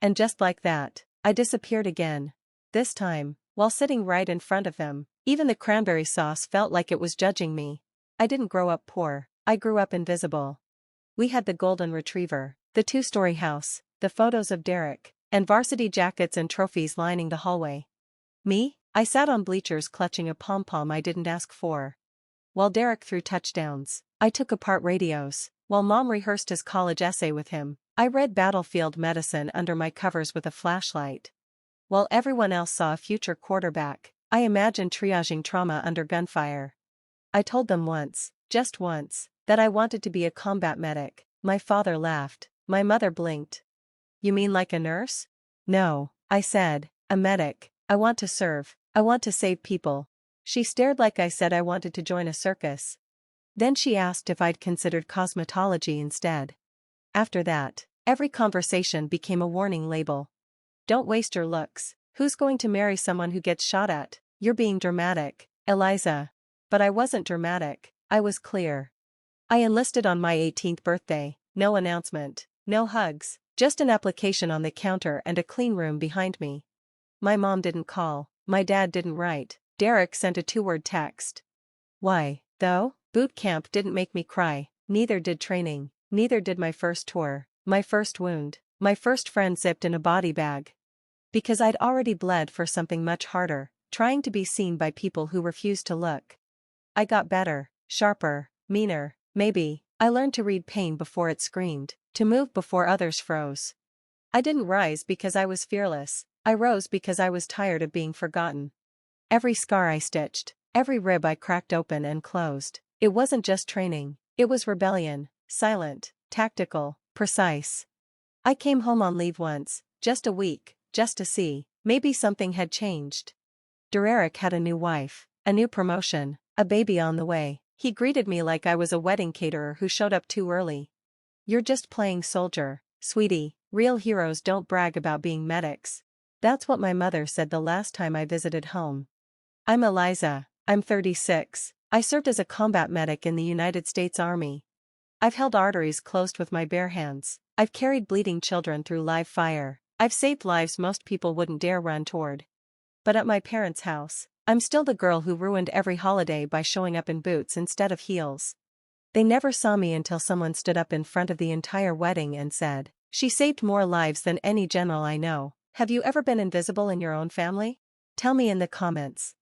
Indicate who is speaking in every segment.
Speaker 1: And just like that, I disappeared again. This time, while sitting right in front of him, even the cranberry sauce felt like it was judging me. I didn't grow up poor, I grew up invisible. We had the golden retriever, the two-story house, the photos of Derek, and varsity jackets and trophies lining the hallway. Me? I sat on bleachers clutching a pom-pom I didn't ask for. While Derek threw touchdowns, I took apart radios. While Mom rehearsed his college essay with him, I read Battlefield Medicine under my covers with a flashlight. While everyone else saw a future quarterback, I imagined triaging trauma under gunfire. I told them once, just once, that I wanted to be a combat medic. My father laughed. My mother blinked. You mean like a nurse? No, I said, a medic. I want to serve. I want to save people. She stared like I said I wanted to join a circus. Then she asked if I'd considered cosmetology instead. After that, every conversation became a warning label. Don't waste your looks. Who's going to marry someone who gets shot at? You're being dramatic, Eliza. But I wasn't dramatic, I was clear. I enlisted on my 18th birthday, no announcement, no hugs, just an application on the counter and a clean room behind me. My mom didn't call, my dad didn't write, Derek sent a 2-word text. Why, though? Boot camp didn't make me cry, neither did training, neither did my first tour, my first wound, my first friend zipped in a body bag. Because I'd already bled for something much harder, trying to be seen by people who refused to look. I got better, sharper, meaner, maybe. I learned to read pain before it screamed, to move before others froze. I didn't rise because I was fearless, I rose because I was tired of being forgotten. Every scar I stitched, every rib I cracked open and closed, it wasn't just training, it was rebellion, silent, tactical, precise. I came home on leave once, just a week, just to see, maybe something had changed. Derek had a new wife, a new promotion, a baby on the way. He greeted me like I was a wedding caterer who showed up too early. You're just playing soldier, sweetie, real heroes don't brag about being medics. That's what my mother said the last time I visited home. I'm Eliza, I'm 36, I served as a combat medic in the United States Army. I've held arteries closed with my bare hands, I've carried bleeding children through live fire, I've saved lives most people wouldn't dare run toward. But at my parents' house, I'm still the girl who ruined every holiday by showing up in boots instead of heels. They never saw me until someone stood up in front of the entire wedding and said, "She saved more lives than any general I know." Have you ever been invisible in your own family? Tell me in the comments.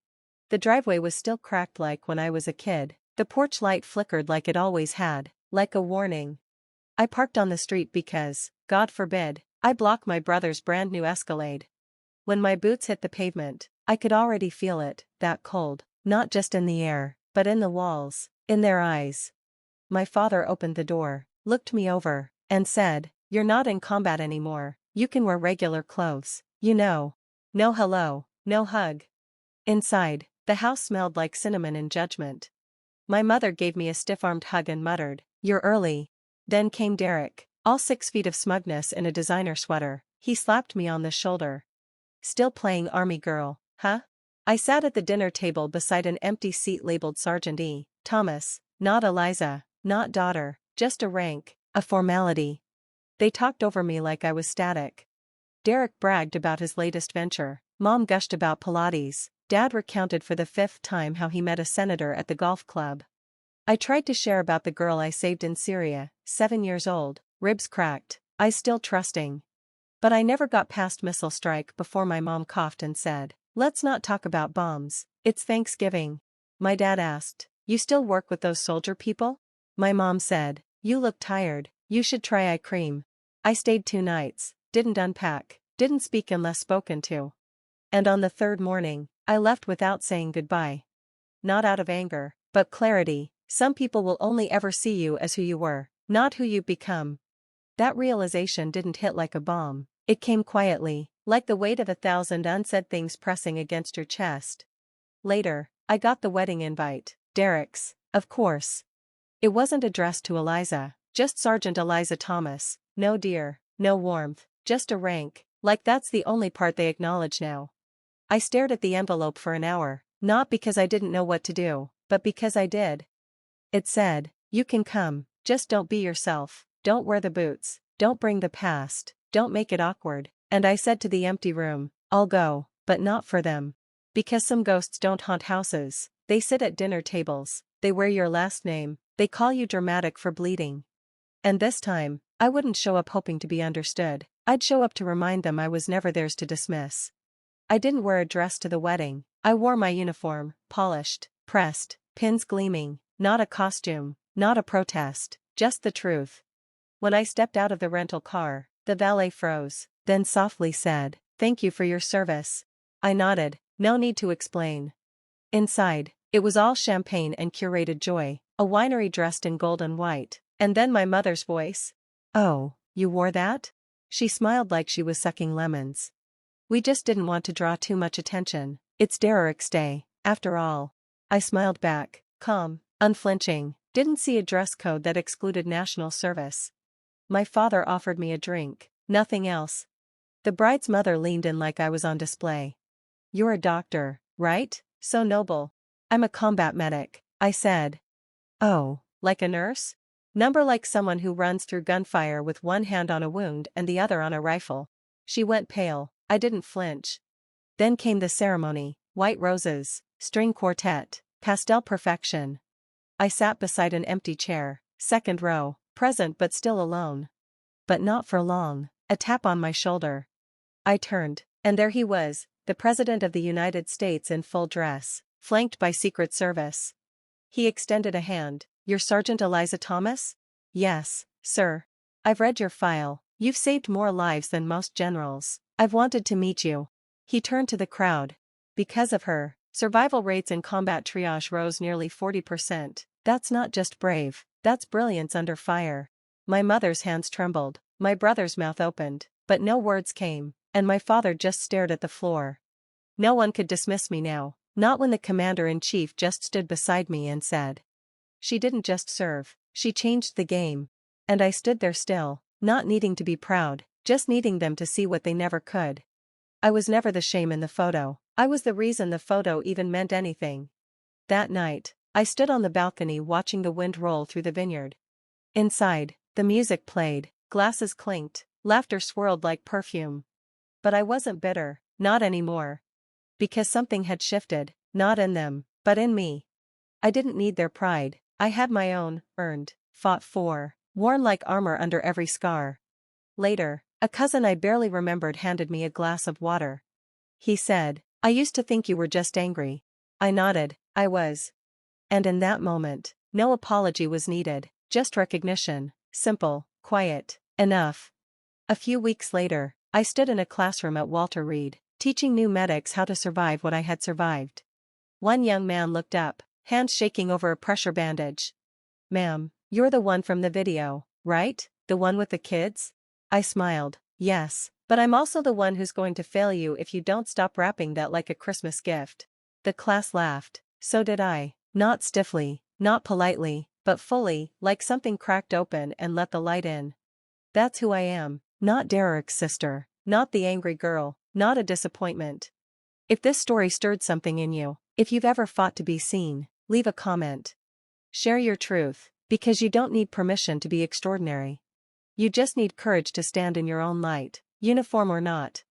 Speaker 1: The driveway was still cracked like when I was a kid, the porch light flickered like it always had, like a warning. I parked on the street because, God forbid, I block my brother's brand new Escalade. When my boots hit the pavement, I could already feel it, that cold, not just in the air, but in the walls, in their eyes. My father opened the door, looked me over, and said, "You're not in combat anymore, you can wear regular clothes, you know." No hello, no hug. Inside, the house smelled like cinnamon in judgment. My mother gave me a stiff-armed hug and muttered, "You're early." Then came Derek, all 6 feet of smugness in a designer sweater. He slapped me on the shoulder. "Still playing Army girl, huh?" I sat at the dinner table beside an empty seat labeled Sergeant E. Thomas, not Eliza, not daughter, just a rank, a formality. They talked over me like I was static. Derek bragged about his latest venture, Mom gushed about Pilates, Dad recounted for the 5th time how he met a senator at the golf club. I tried to share about the girl I saved in Syria, 7 years old, ribs cracked, eyes still trusting. But I never got past missile strike before my mom coughed and said, "Let's not talk about bombs, it's Thanksgiving." My dad asked, "You still work with those soldier people?" My mom said, "You look tired, you should try eye cream." I stayed 2 nights, didn't unpack, didn't speak unless spoken to. And on the 3rd morning, I left without saying goodbye. Not out of anger, but clarity. Some people will only ever see you as who you were, not who you've become. That realization didn't hit like a bomb, it came quietly, like the weight of 1,000 unsaid things pressing against your chest. Later, I got the wedding invite, Derek's, of course. It wasn't addressed to Eliza, just Sergeant Eliza Thomas, no dear, no warmth, just a rank, like that's the only part they acknowledge now. I stared at the envelope for an hour, not because I didn't know what to do, but because I did. It said, "You can come, just don't be yourself, don't wear the boots, don't bring the past, don't make it awkward." And I said to the empty room, I'll go, but not for them. Because some ghosts don't haunt houses, they sit at dinner tables, they wear your last name, they call you dramatic for bleeding. And this time, I wouldn't show up hoping to be understood, I'd show up to remind them I was never theirs to dismiss. I didn't wear a dress to the wedding, I wore my uniform, polished, pressed, pins gleaming, not a costume, not a protest, just the truth. When I stepped out of the rental car, the valet froze, then softly said, "Thank you for your service." I nodded, no need to explain. Inside, it was all champagne and curated joy, a winery dressed in gold and white, and then my mother's voice. "Oh, you wore that?" She smiled like she was sucking lemons. "We just didn't want to draw too much attention. It's Derek's Day, after all." I smiled back, calm, unflinching, didn't see a dress code that excluded national service. My father offered me a drink, nothing else. The bride's mother leaned in like I was on display. "You're a doctor, right? So noble." "I'm a combat medic," I said. "Oh, like a nurse?" "Number like someone who runs through gunfire with one hand on a wound and the other on a rifle." She went pale, I didn't flinch. Then came the ceremony, white roses, string quartet, pastel perfection. I sat beside an empty chair, second row, present but still alone. But not for long, a tap on my shoulder. I turned, and there he was, the President of the United States in full dress, flanked by Secret Service. He extended a hand. "You're Sergeant Eliza Thomas?" "Yes, sir. I've read your file, you've saved more lives than most generals. I've wanted to meet you." He turned to the crowd. "Because of her, survival rates in combat triage rose nearly 40%. That's not just brave, that's brilliance under fire." My mother's hands trembled, my brother's mouth opened, but no words came, and my father just stared at the floor. No one could dismiss me now, not when the commander-in-chief just stood beside me and said, "She didn't just serve, she changed the game." And I stood there still, not needing to be proud, just needing them to see what they never could. I was never the shame in the photo, I was the reason the photo even meant anything. That night, I stood on the balcony watching the wind roll through the vineyard. Inside, the music played, glasses clinked, laughter swirled like perfume. But I wasn't bitter, not anymore. Because something had shifted, not in them, but in me. I didn't need their pride, I had my own, earned, fought for, worn like armor under every scar. Later, a cousin I barely remembered handed me a glass of water. He said, "I used to think you were just angry." I nodded, I was. And in that moment, no apology was needed, just recognition, simple, quiet, enough. A few weeks later, I stood in a classroom at Walter Reed, teaching new medics how to survive what I had survived. One young man looked up, hands shaking over a pressure bandage. "Ma'am, you're the one from the video, right? The one with the kids?" I smiled, "Yes, but I'm also the one who's going to fail you if you don't stop wrapping that like a Christmas gift." The class laughed, so did I, not stiffly, not politely, but fully, like something cracked open and let the light in. That's who I am, not Derek's sister, not the angry girl, not a disappointment. If this story stirred something in you, if you've ever fought to be seen, leave a comment. Share your truth, because you don't need permission to be extraordinary. You just need courage to stand in your own light, uniform or not.